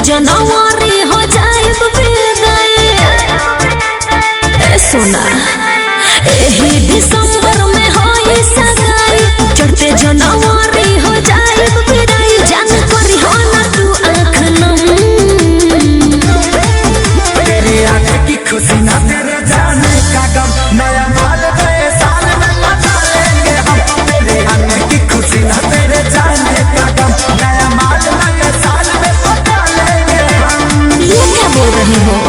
जनवरी हो जाए सोना एही दिसंबर में हो सगाई चढ़ते जनवरी हो जाए जान करी हो ना तू आँख नम तेरी आँख की खुशी ना तेरे जाने का गम नया माल गए साल में बता लेंगे हम तेरी आँख की खुशी ना तेरे जाने का गम नया माल नए साल में बता लेंगे हम। ये क्या बोल रही हो?